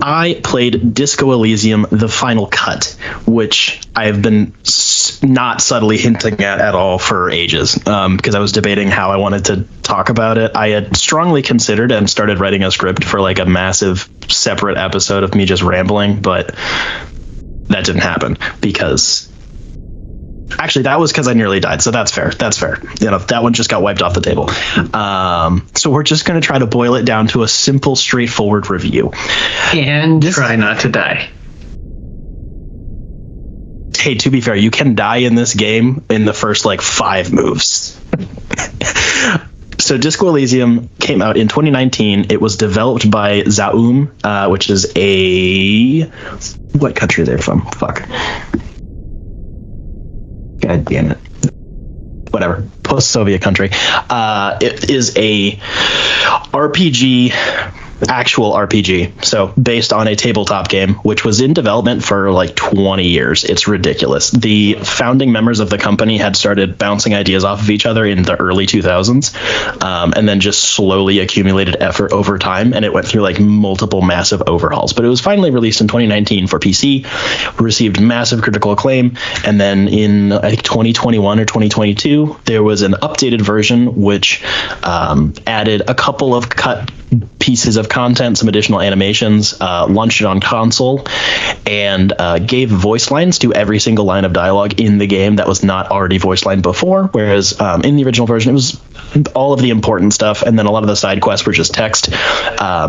I played Disco Elysium: The Final Cut, which I've been not subtly hinting at all for ages, because I was debating how I wanted to talk about it. I had strongly considered and started writing a script for like a massive separate episode of me just rambling, but that didn't happen because actually that was because I nearly died, so that's fair. That one just got wiped off the table. So we're just going to try to boil it down to a simple, straightforward review and try not to die. Hey, to be fair, you can die in this game in the first like 5 moves. So Disco Elysium came out in 2019. It was developed by Zaum, which is what country are they from? Fuck. God damn it. Whatever. Post-Soviet country. It is a RPG, actual RPG. So based on a tabletop game, which was in development for like 20 years. It's ridiculous. The founding members of the company had started bouncing ideas off of each other in the early 2000s, and then just slowly accumulated effort over time. And it went through like multiple massive overhauls. But it was finally released in 2019 for PC, received massive critical acclaim. And then in I think 2021 or 2022, there was an updated version which added a couple of cut pieces of content, some additional animations, launched it on console, and gave voice lines to every single line of dialogue in the game that was not already voice lined before, whereas in the original version it was all of the important stuff, and then a lot of the side quests were just text.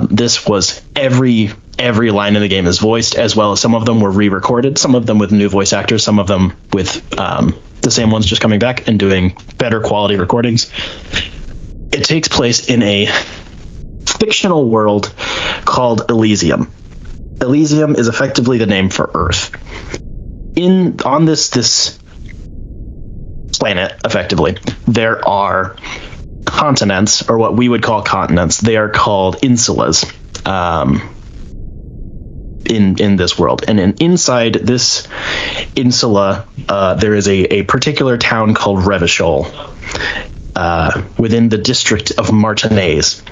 This was every line in the game is voiced, as well as some of them were re-recorded, some of them with new voice actors, some of them with the same ones just coming back and doing better quality recordings. It takes place in a fictional world called Elysium. Elysium is effectively the name for Earth. On this planet, effectively, there are continents, or what we would call continents. They are called insulas in this world. And inside this insula, there is a particular town called Revachol within the district of Martinez.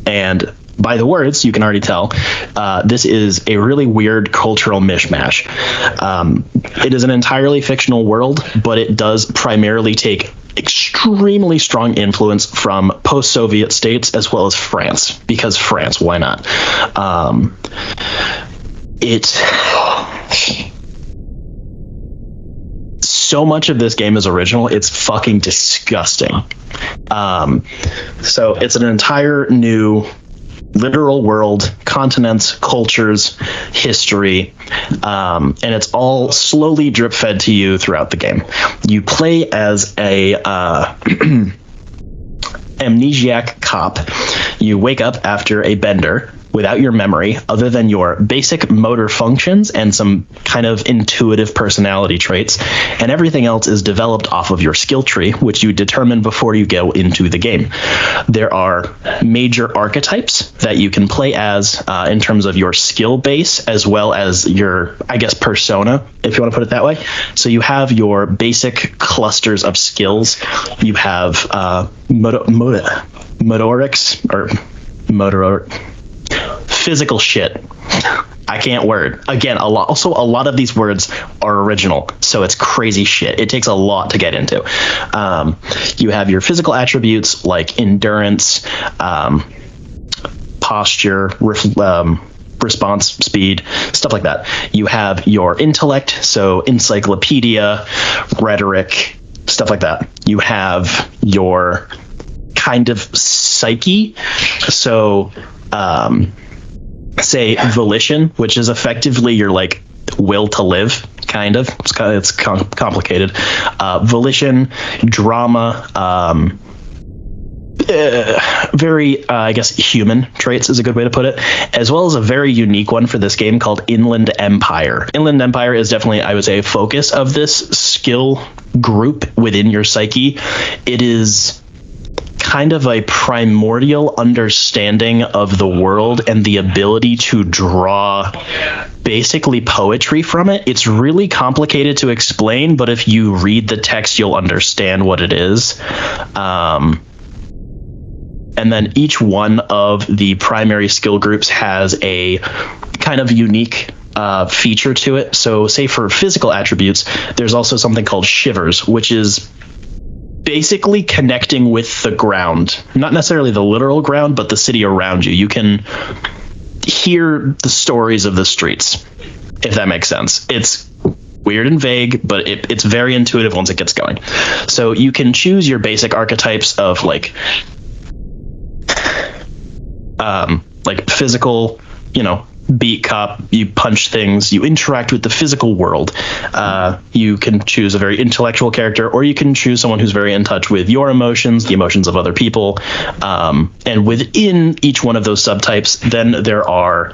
And by the words, you can already tell, this is a really weird cultural mishmash. It is an entirely fictional world, but it does primarily take extremely strong influence from post-Soviet states as well as France, because France, why not? So much of this game is original, it's fucking disgusting. So it's an entire new literal world, continents, cultures, history, and it's all slowly drip fed to you throughout the game. You play as a amnesiac cop. You wake up after a bender without your memory, other than your basic motor functions and some kind of intuitive personality traits, and everything else is developed off of your skill tree, which you determine before you go into the game. There are major archetypes that you can play as in terms of your skill base, as well as your, I guess, persona, if you want to put it that way. So you have your basic clusters of skills. You have physical shit. I can't word. Again, a lot of these words are original, so it's crazy shit. It takes a lot to get into. You have your physical attributes like endurance, posture, response speed, stuff like that. You have your intellect, so encyclopedia, rhetoric, stuff like that. You have your kind of psyche, so say volition, which is effectively your like will to live, kind of. It's complicated. Volition, drama, very I guess human traits is a good way to put it, as well as a very unique one for this game called Inland Empire. Inland Empire is definitely, I would say, a focus of this skill group within your psyche. It is kind of a primordial understanding of the world and the ability to draw basically poetry from it. It's really complicated to explain, but if you read the text, you'll understand what it is. And then each one of the primary skill groups has a kind of unique feature to it. So say for physical attributes, there's also something called shivers, which is basically connecting with the ground, not necessarily the literal ground, but the city around you. You can hear the stories of the streets, if that makes sense. It's weird and vague, but it's very intuitive once it gets going. So you can choose your basic archetypes of like physical, beat cop. You punch things, you interact with the physical world. You can choose a very intellectual character, or you can choose someone who's very in touch with your emotions, the emotions of other people. And within each one of those subtypes, then there are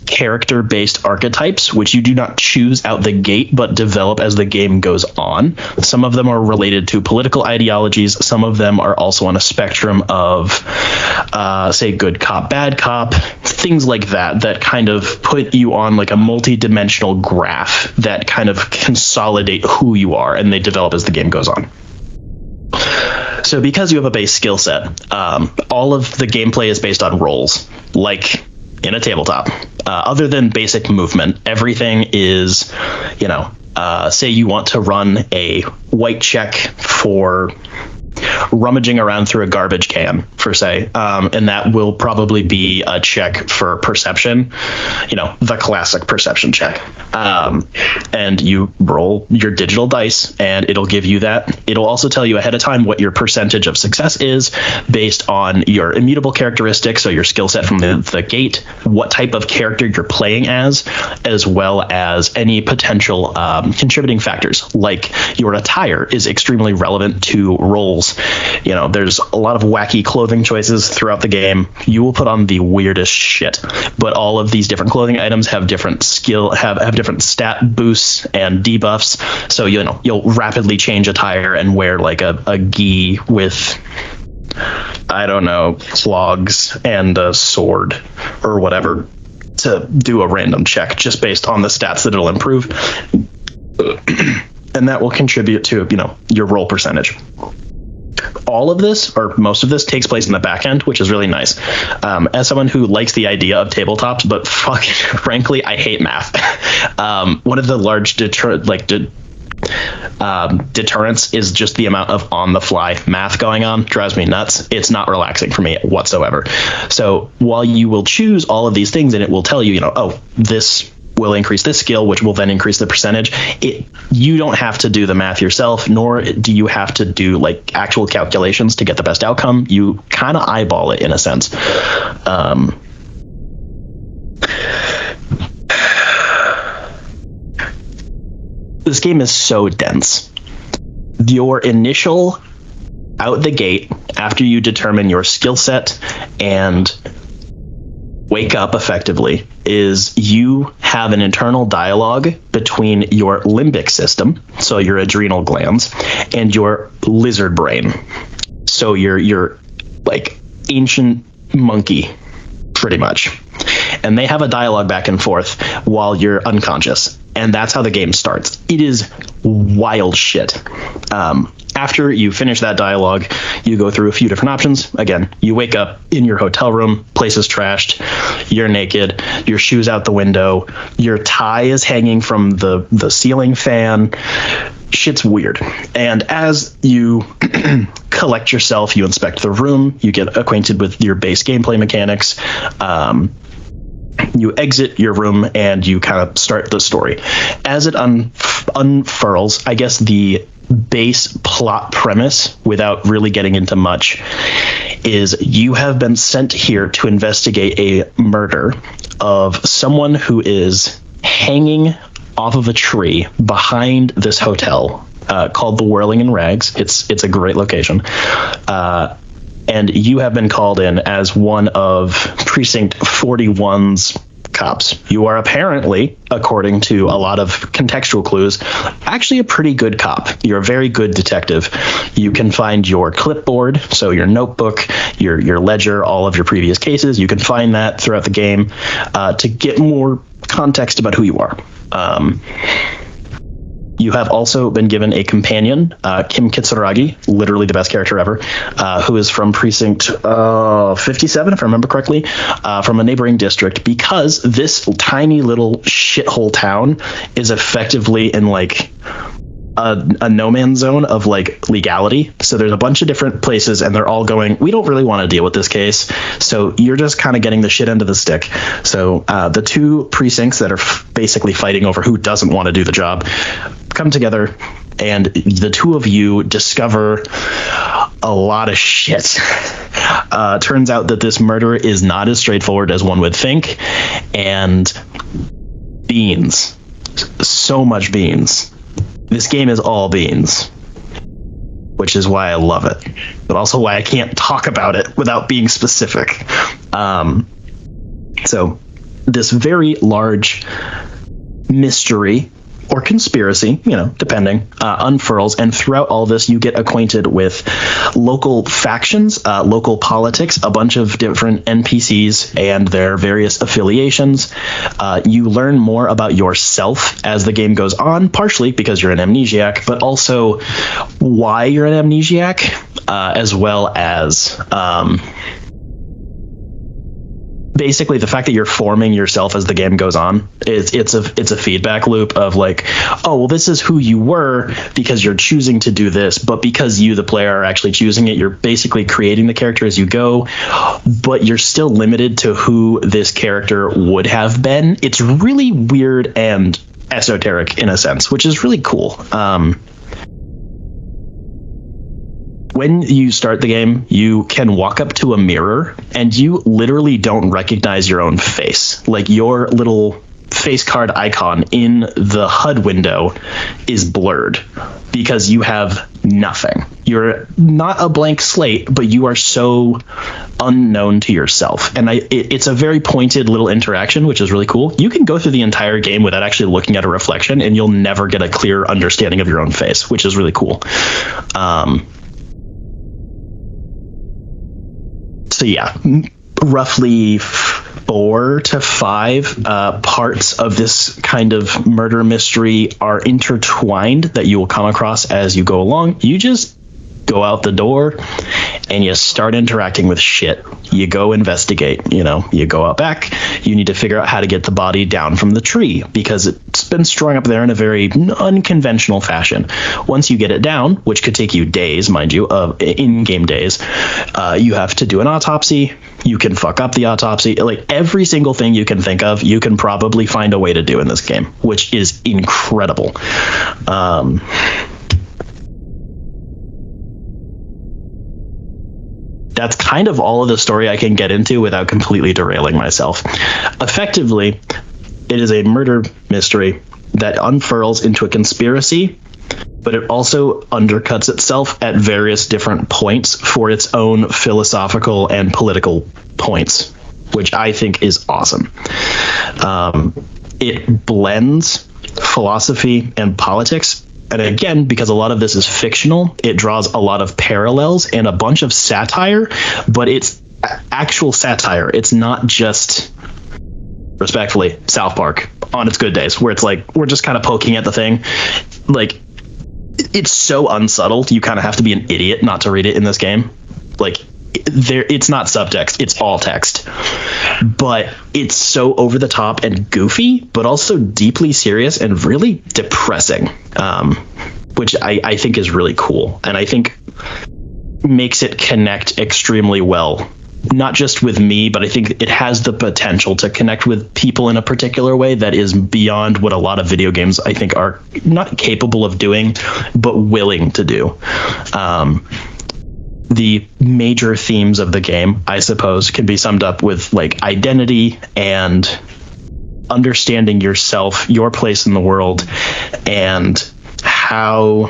character-based archetypes, which you do not choose out the gate, but develop as the game goes on. Some of them are related to political ideologies. Some of them are also on a spectrum of, say, good cop, bad cop, things like that kind of put you on like a multi-dimensional graph that kind of consolidate who you are, and they develop as the game goes on. So because you have a base skill set, all of the gameplay is based on rolls, like in a tabletop. Other than basic movement, everything is, say you want to run a white check for rummaging around through a garbage can, for say, and that will probably be a check for perception, the classic perception check. And you roll your digital dice, and it'll give you that. It'll also tell you ahead of time what your percentage of success is based on your immutable characteristics, so your skill set from the gate, what type of character you're playing as well as any potential contributing factors, like your attire is extremely relevant to rolls. There's a lot of wacky clothing choices throughout the game. You will put on the weirdest shit, but all of these different clothing items have different have different stat boosts and debuffs. So you'll rapidly change attire and wear like a gi with, I don't know, clogs and a sword or whatever to do a random check just based on the stats that it'll improve. And that will contribute to, your roll percentage. All of this, or most of this, takes place in the back end, which is really nice. As someone who likes the idea of tabletops, but frankly, I hate math. One of the large deterrents is just the amount of on-the-fly math going on. Drives me nuts. It's not relaxing for me whatsoever. So while you will choose all of these things, and it will tell you, this will increase this skill, which will then increase the percentage. You don't have to do the math yourself, nor do you have to do like actual calculations to get the best outcome. You kind of eyeball it in a sense. This game is so dense. Your initial out the gate, after you determine your skill set and wake up effectively, is you have an internal dialogue between your limbic system, so your adrenal glands, and your lizard brain, so your like ancient monkey, pretty much. And they have a dialogue back and forth while you're unconscious, and that's how the game starts. It is wild shit. After you finish that dialogue, you go through a few different options. Again, you wake up in your hotel room, place is trashed, you're naked, your shoes out the window, your tie is hanging from the ceiling fan. Shit's weird. And as you collect yourself, you inspect the room, you get acquainted with your base gameplay mechanics, you exit your room, and you kind of start the story. As it unfurls, I guess the base plot premise, without really getting into much, is you have been sent here to investigate a murder of someone who is hanging off of a tree behind this hotel called the Whirling in Rags. It's a great location. And you have been called in as one of Precinct 41's cops. You are apparently, according to a lot of contextual clues, actually a pretty good cop. You're a very good detective. You can find your clipboard, so your notebook, your ledger, all of your previous cases. You can find that throughout the game to get more context about who you are. You have also been given a companion, Kim Kitsuragi, literally the best character ever, who is from Precinct 57, if I remember correctly, from a neighboring district, because this tiny little shithole town is effectively in like a no man's zone of like legality. So there's a bunch of different places and they're all going, we don't really want to deal with this case. So you're just kind of getting the shit end of the stick. So the two precincts that are basically fighting over who doesn't want to do the job come together, and the two of you discover a lot of shit. Turns out that this murder is not as straightforward as one would think, and beans. So much beans. This game is all beans, which is why I love it, but also why I can't talk about it without being specific. So this very large mystery or conspiracy, depending, unfurls, and throughout all this you get acquainted with local factions, local politics, a bunch of different NPCs and their various affiliations. You learn more about yourself as the game goes on, partially because you're an amnesiac, but also why you're an amnesiac, as well as basically the fact that you're forming yourself as the game goes on. It's a feedback loop of like, oh, well, this is who you were because you're choosing to do this, but because you, the player, are actually choosing it, you're basically creating the character as you go, but you're still limited to who this character would have been. It's really weird and esoteric in a sense, which is really cool. When you start the game, you can walk up to a mirror and you literally don't recognize your own face. Like, your little face card icon in the HUD window is blurred because you have nothing. You're not a blank slate, but you are so unknown to yourself. And it's a very pointed little interaction, which is really cool. You can go through the entire game without actually looking at a reflection and you'll never get a clear understanding of your own face, which is really cool. So yeah, roughly 4 to 5 parts of this kind of murder mystery are intertwined that you will come across as you go along. You just go out the door and you start interacting with shit. You go investigate, you go out back. You need to figure out how to get the body down from the tree because it's been strung up there in a very unconventional fashion. Once you get it down, which could take you days, mind you, in-game days, you have to do an autopsy. You can fuck up the autopsy. Like, every single thing you can think of, you can probably find a way to do in this game, which is incredible. That's kind of all of the story I can get into without completely derailing myself. Effectively, it is a murder mystery that unfurls into a conspiracy, but it also undercuts itself at various different points for its own philosophical and political points, which I think is awesome. It blends philosophy and politics. And again, because a lot of this is fictional, it draws a lot of parallels and a bunch of satire, but it's actual satire. It's not just, respectfully, South Park on its good days, where it's like, we're just kind of poking at the thing. Like, it's so unsubtle, you kind of have to be an idiot not to read it in this game. Like, it's not subtext, it's all text. But it's so over the top and goofy, but also deeply serious and really depressing, which I think is really cool. And I think makes it connect extremely well, not just with me, but I think it has the potential to connect with people in a particular way that is beyond what a lot of video games, I think, are not capable of doing, but willing to do. The major themes of the game, I suppose, can be summed up with like identity and understanding yourself, your place in the world, and how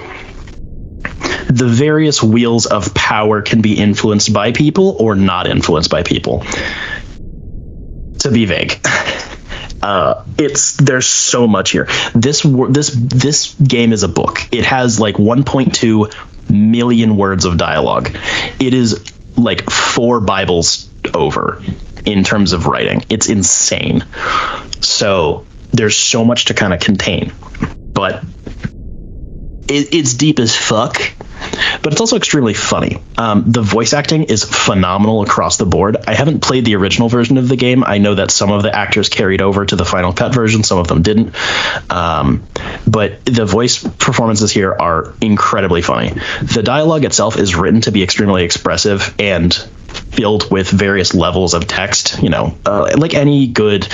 the various wheels of power can be influenced by people or not influenced by people. To be vague. There's so much here. This game is a book. It has like 1.2 million words of dialogue. It is like 4 Bibles over in terms of writing. It's insane. So there's so much to kind of contain. But it's deep as fuck, but it's also extremely funny. The voice acting is phenomenal across the board. I haven't played the original version of the game. I know that some of the actors carried over to the Final Cut version, some of them didn't. But the voice performances here are incredibly funny. The dialogue itself is written to be extremely expressive and filled with various levels of text. Like any good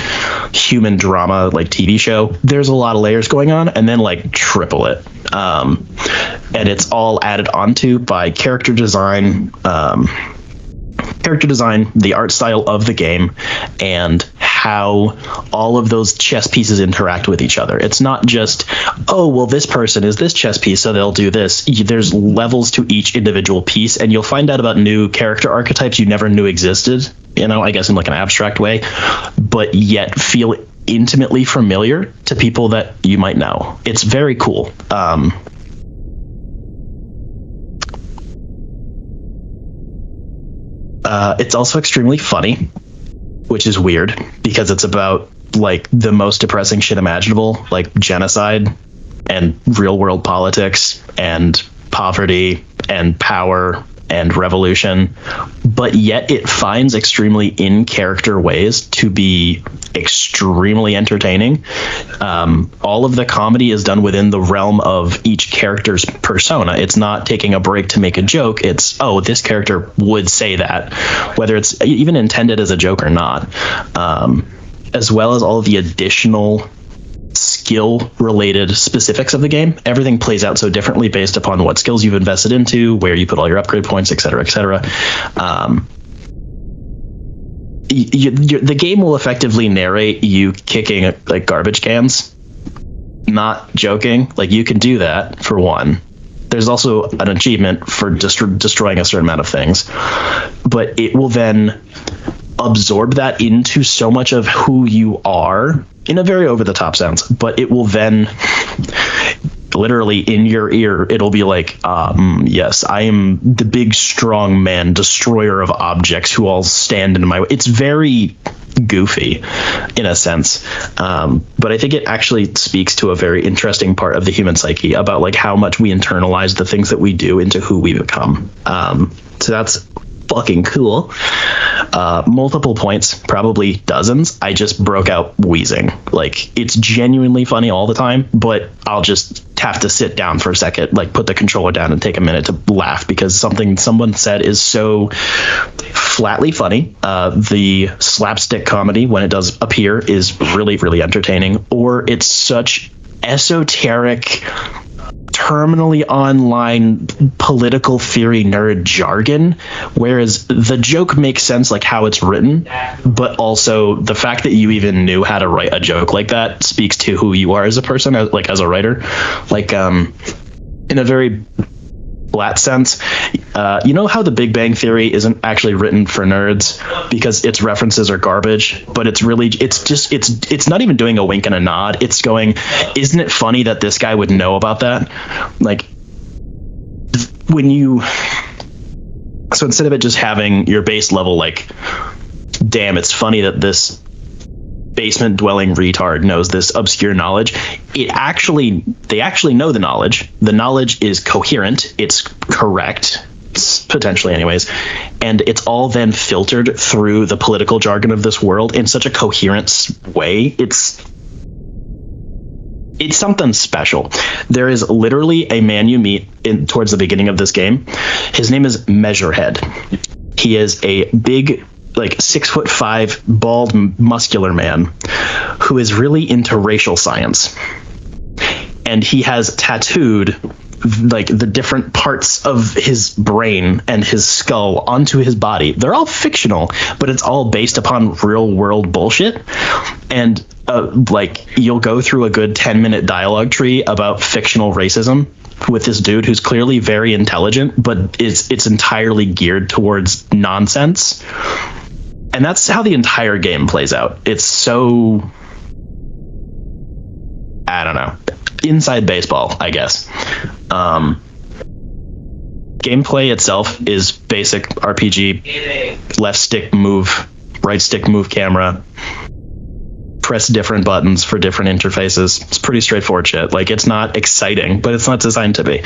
human drama, like TV show, there's a lot of layers going on, and then like triple it. And it's all added onto by character design, the art style of the game, and how all of those chess pieces interact with each other. It's not just, oh, well, this person is this chess piece, so they'll do this. There's levels to each individual piece, and you'll find out about new character archetypes you never knew existed, I guess in like an abstract way, but yet feel intimately familiar to people that you might know. It's very cool. It's also extremely funny, which is weird because it's about like the most depressing shit imaginable, like genocide and real world politics and poverty and power and revolution, but yet it finds extremely in character ways to be extremely entertaining. All of the comedy is done within the realm of each character's persona. It's not taking a break to make a joke. It's, oh, this character would say that, whether it's even intended as a joke or not, as well as all of the additional skill related specifics of the game. Everything plays out so differently based upon what skills you've invested into, where you put all your upgrade points, etc., etc. The game will effectively narrate you kicking like garbage cans. Not joking. Like, you can do that for one. There's also an achievement for destroying a certain amount of things, but it will then absorb that into so much of who you are in a very over-the-top sense, but it will then literally in your ear, it'll be like, yes, I am the big strong man, destroyer of objects who all stand in my way. It's very goofy in a sense, but I think it actually speaks to a very interesting part of the human psyche about like how much we internalize the things that we do into who we become. So that's fucking cool. Multiple points, probably dozens. I just broke out wheezing. Like, it's genuinely funny all the time, but I'll just have to sit down for a second, like put the controller down and take a minute to laugh because something someone said is so flatly funny. The slapstick comedy, when it does appear, is really, really entertaining, or it's such esoteric, terminally online political theory nerd jargon, whereas the joke makes sense like how it's written, but also the fact that you even knew how to write a joke like that speaks to who you are as a person, like as a writer. Like, in a very flat sense, you know how the Big Bang Theory isn't actually written for nerds because its references are garbage, but it's not even doing a wink and a nod. It's going, isn't it funny that this guy would know about that? Like, so instead of it just having your base level, like, damn, it's funny that this basement dwelling retard knows this obscure knowledge, they actually know the knowledge. The knowledge is coherent, it's correct, potentially anyways, and it's all then filtered through the political jargon of this world in such a coherent way. It's something special. There is literally a man you meet towards the beginning of this game. His name is Measurehead. He is a big, like 6'5", bald, muscular man who is really into racial science. And he has tattooed like the different parts of his brain and his skull onto his body. They're all fictional, but it's all based upon real world bullshit. And like, you'll go through a good 10-minute dialogue tree about fictional racism with this dude who's clearly very intelligent, but it's entirely geared towards nonsense. And that's how the entire game plays out. It's so, I don't know, inside baseball, I guess. Gameplay itself is basic RPG, left stick move, right stick move camera, press different buttons for different interfaces. It's pretty straightforward shit. Like, it's not exciting, but it's not designed to be.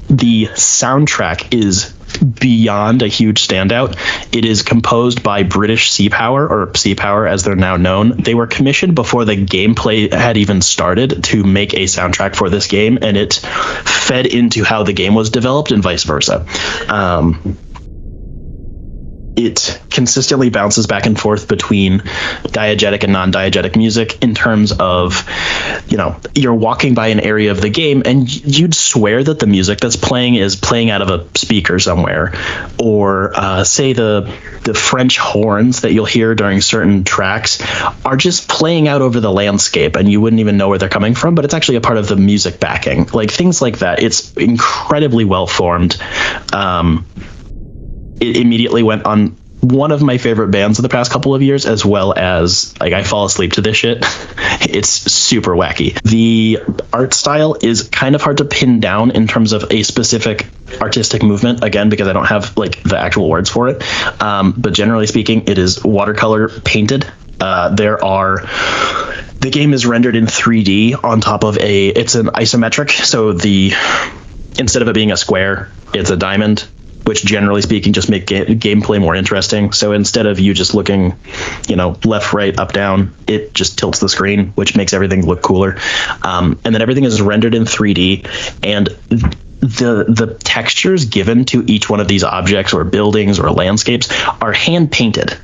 The soundtrack is beyond a huge standout. It is composed by British Sea Power, or Sea Power as they're now known. They were commissioned before the gameplay had even started to make a soundtrack for this game, and it fed into how the game was developed and vice versa. It consistently bounces back and forth between diegetic and non-diegetic music in terms of, you're walking by an area of the game and you'd swear that the music that's playing is playing out of a speaker somewhere, or say the French horns that you'll hear during certain tracks are just playing out over the landscape and you wouldn't even know where they're coming from, but it's actually a part of the music backing. Like, things like that. It's incredibly well formed. It immediately went on one of my favorite bands of the past couple of years, as well as, like, I fall asleep to this shit. It's super wacky. The art style is kind of hard to pin down in terms of a specific artistic movement, again, because I don't have, like, the actual words for it. But generally speaking, it is watercolor painted. The game is rendered in 3D on top of it's an isometric. So instead of it being a square, it's a diamond, which generally speaking just make gameplay more interesting. So instead of you just looking, left, right, up, down, it just tilts the screen, which makes everything look cooler. And then everything is rendered in 3D, and the textures given to each one of these objects or buildings or landscapes are hand painted.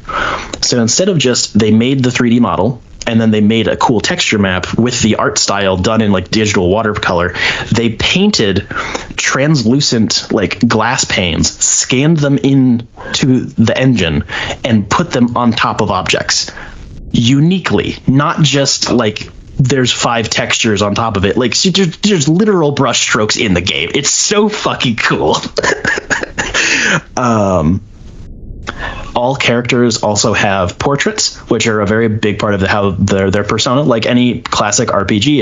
So instead of just, they made the 3D model and then they made a cool texture map with the art style done in, like, digital watercolor, they painted translucent, like, glass panes, scanned them into the engine, and put them on top of objects uniquely, not just like there's 5 textures on top of it. Like, there's literal brush strokes in the game. It's so fucking cool. All characters also have portraits, which are a very big part of how their persona. Like any classic RPG,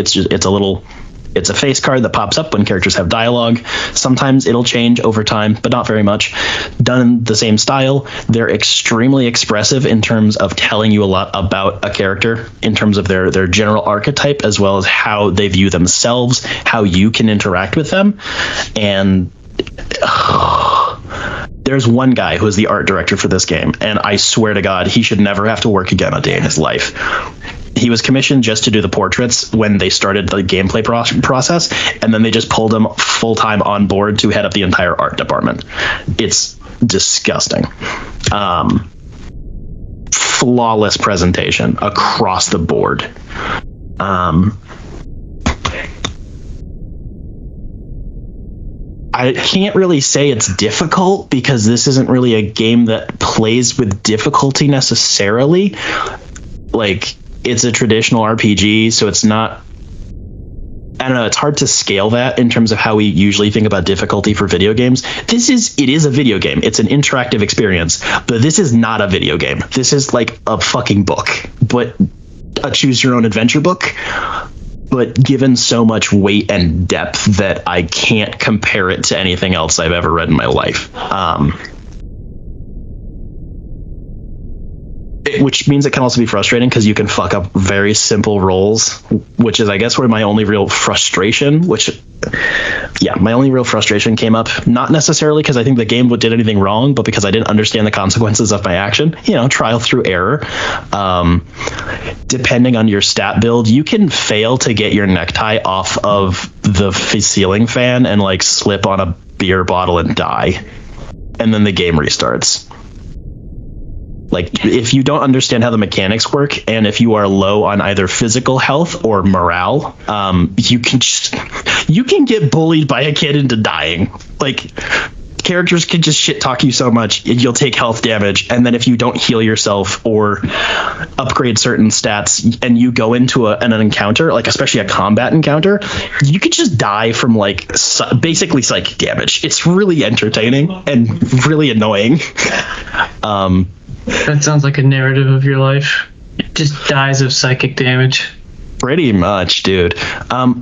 it's a face card that pops up when characters have dialogue. Sometimes it'll change over time, but not very much. Done in the same style. They're extremely expressive in terms of telling you a lot about a character, in terms of their general archetype, as well as how they view themselves, how you can interact with them. And there's one guy who is the art director for this game, and I swear to God, he should never have to work again a day in his life. He was commissioned just to do the portraits when they started the gameplay process, and then they just pulled him full-time on board to head up the entire art department. It's disgusting. Flawless presentation across the board. I can't really say it's difficult, because this isn't really a game that plays with difficulty necessarily. Like, it's a traditional RPG, so it's not, I don't know, it's hard to scale that in terms of how we usually think about difficulty for video games. It is a video game. It's an interactive experience, but this is not a video game. This is like a fucking book, but a choose your own adventure book, but given so much weight and depth that I can't compare it to anything else I've ever read in my life. Which means it can also be frustrating, because you can fuck up very simple rolls, which is, I guess, where my only real frustration came up. Not necessarily because I think the game did anything wrong, but because I didn't understand the consequences of my action. Trial through error. Depending on your stat build, you can fail to get your necktie off of the ceiling fan and, like, slip on a beer bottle and die. And then the game restarts. Like, if you don't understand how the mechanics work, and if you are low on either physical health or morale, you can get bullied by a kid into dying. Like, characters can just shit talk you so much, you'll take health damage, and then if you don't heal yourself or upgrade certain stats, and you go into an encounter, like especially a combat encounter, you could just die from, like, basically psychic damage. It's really entertaining and really annoying. That sounds like a narrative of your life. It just dies of psychic damage. Pretty much, dude.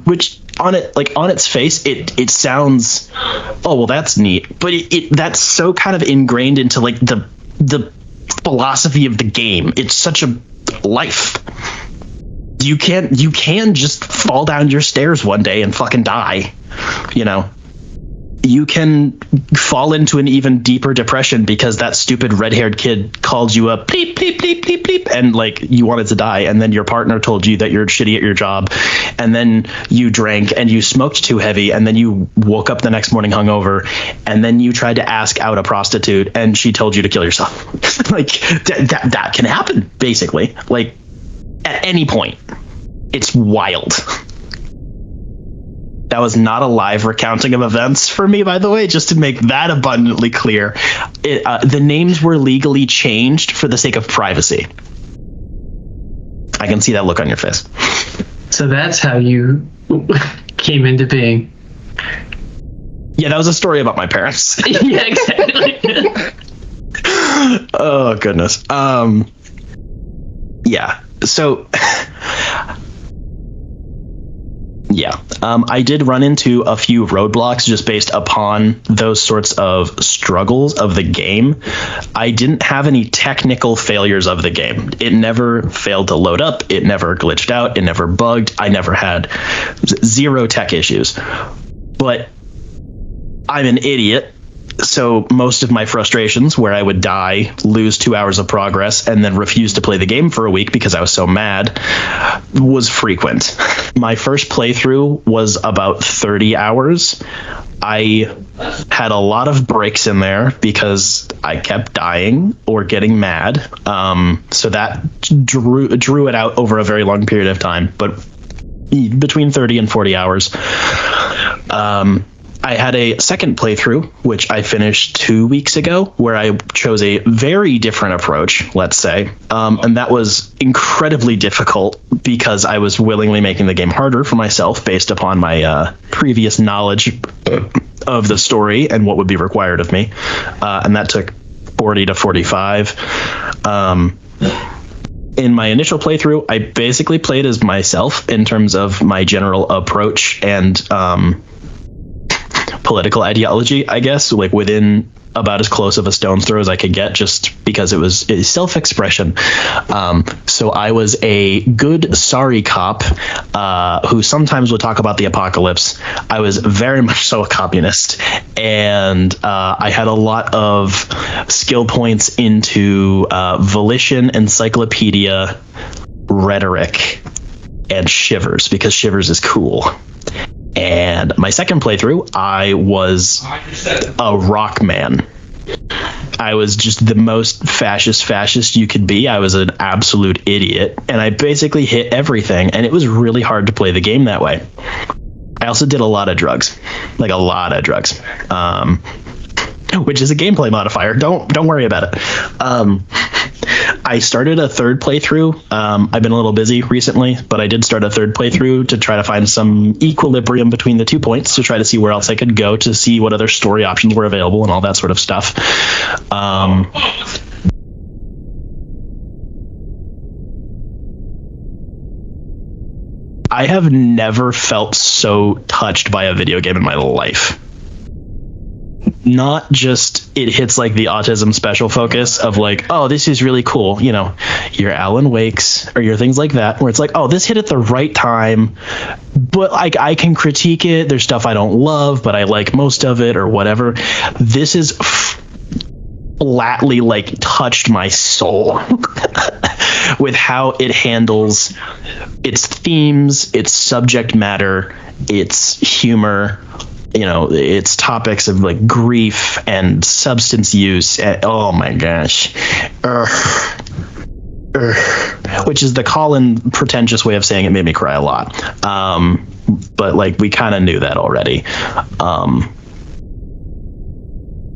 Which on its face, it sounds, oh well, that's neat, but that's so kind of ingrained into, like, the philosophy of the game. It's such a life. You can just fall down your stairs one day and fucking die. You know, you can fall into an even deeper depression because that stupid red-haired kid called you a bleep, bleep, bleep, bleep, bleep, and like you wanted to die, and then your partner told you that you're shitty at your job, and then you drank and you smoked too heavy, and then you woke up the next morning hungover, and then you tried to ask out a prostitute and she told you to kill yourself. Like that can happen, basically, like at any point. It's wild. That was not a live recounting of events for me, by the way, just to make that abundantly clear. The names were legally changed for the sake of privacy. I can see that look on your face. So that's how you came into being. Yeah, that was a story about my parents. Yeah, exactly. Oh, goodness. Yeah. So... Yeah, I did run into a few roadblocks just based upon those sorts of struggles of the game. I didn't have any technical failures of the game. It never failed to load up. It never glitched out. It never bugged. I never had zero tech issues. But I'm an idiot. So most of my frustrations where I would die, lose 2 hours of progress, and then refuse to play the game for a week because I was so mad was frequent. My first playthrough was about 30 hours. I had a lot of breaks in there because I kept dying or getting mad. So that drew it out over a very long period of time, but between 30 and 40 hours. I had a second playthrough, which I finished 2 weeks ago, where I chose a very different approach, let's say. And that was incredibly difficult because I was willingly making the game harder for myself based upon my previous knowledge of the story and what would be required of me. And that took 40 to 45. In my initial playthrough, I basically played as myself in terms of my general approach and political ideology, I guess, like within about as close of a stone's throw as I could get, just because it was self-expression. So I was a good sorry cop who sometimes would talk about the apocalypse. I was very much so a communist, and I had a lot of skill points into volition, encyclopedia, rhetoric, and shivers, because shivers is cool. And my second playthrough, I was a rock man. I was just the most fascist you could be. I was an absolute idiot, and I basically hit everything, and it was really hard to play the game that way. I also did a lot of drugs, like a lot of drugs, which is a gameplay modifier. Don't worry about it. I started a third playthrough. I've been a little busy recently, but I did start a third playthrough to try to find some equilibrium between the 2 points, to try to see where else I could go, to see what other story options were available and all that sort of stuff. I have never felt so touched by a video game in my life. Not just it hits like the autism special focus of like, oh, this is really cool, you know, your Alan Wakes or your things like that, where it's like, oh, this hit at the right time, but like I can critique it. There's stuff I don't love, but I like most of it or whatever. This is flatly like touched my soul with how it handles its themes, its subject matter, its humor, you know, its topics of like grief and substance use. And, oh my gosh. Which is the Colin pretentious way of saying it made me cry a lot. But like we kind of knew that already.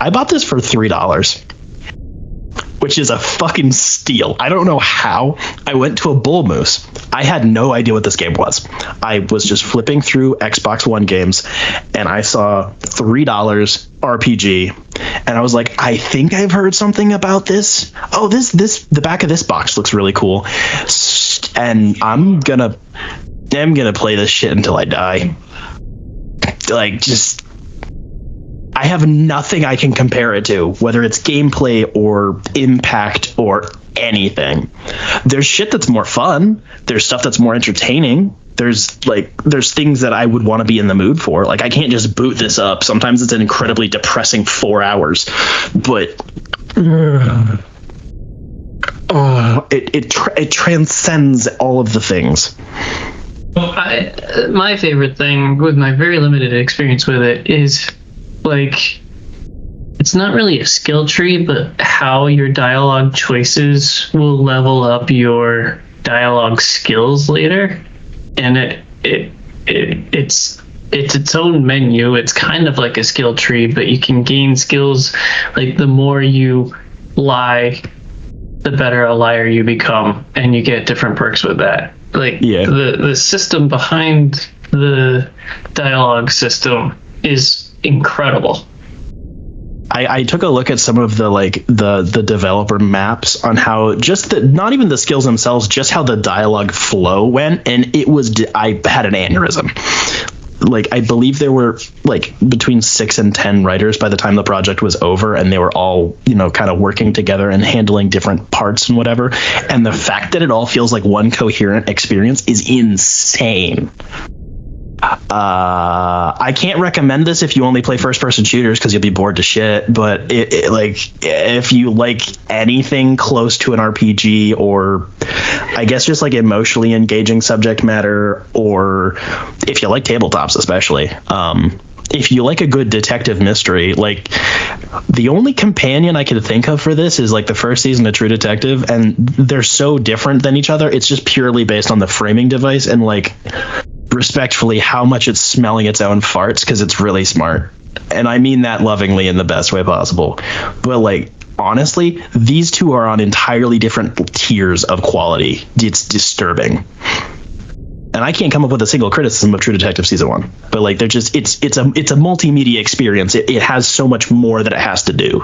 I bought this for $3. Which is a fucking steal. I don't know how. I went to a Bull Moose. I had no idea what this game was. I was just flipping through Xbox One games, and I saw $3 RPG, and I was like, I think I've heard something about this. Oh, the back of this box looks really cool, and I'm gonna play this shit until I die. Like, just. I have nothing I can compare it to, whether it's gameplay or impact or anything. There's shit that's more fun. There's stuff that's more entertaining. There's things that I would want to be in the mood for. Like, I can't just boot this up. Sometimes it's an incredibly depressing 4 hours, but it transcends all of the things. My favorite thing with my very limited experience with it is, like, it's not really a skill tree, but how your dialogue choices will level up your dialogue skills later. And it's its own menu. It's kind of like a skill tree, but you can gain skills. Like, the more you lie, the better a liar you become, and you get different perks with that. Like, the system behind the dialogue system is incredible. I took a look at some of the developer maps on how not even the skills themselves, just how the dialogue flow went, and I had an aneurysm. Like, I believe there were like between 6 and 10 writers by the time the project was over, and they were all, kind of working together and handling different parts and whatever. And the fact that it all feels like one coherent experience is insane. I can't recommend this if you only play first-person shooters, because you'll be bored to shit. But if you like anything close to an RPG, or I guess just like emotionally engaging subject matter, or if you like tabletops especially, if you like a good detective mystery, like, the only companion I could think of for this is like the first season of True Detective, and they're so different than each other. It's just purely based on the framing device and, like, respectfully, how much it's smelling its own farts, because it's really smart. And I mean that lovingly in the best way possible. But, like, honestly, these two are on entirely different tiers of quality. It's disturbing. And I can't come up with a single criticism of True Detective season 1, but, like, they're just, it's a multimedia experience. It has so much more that it has to do,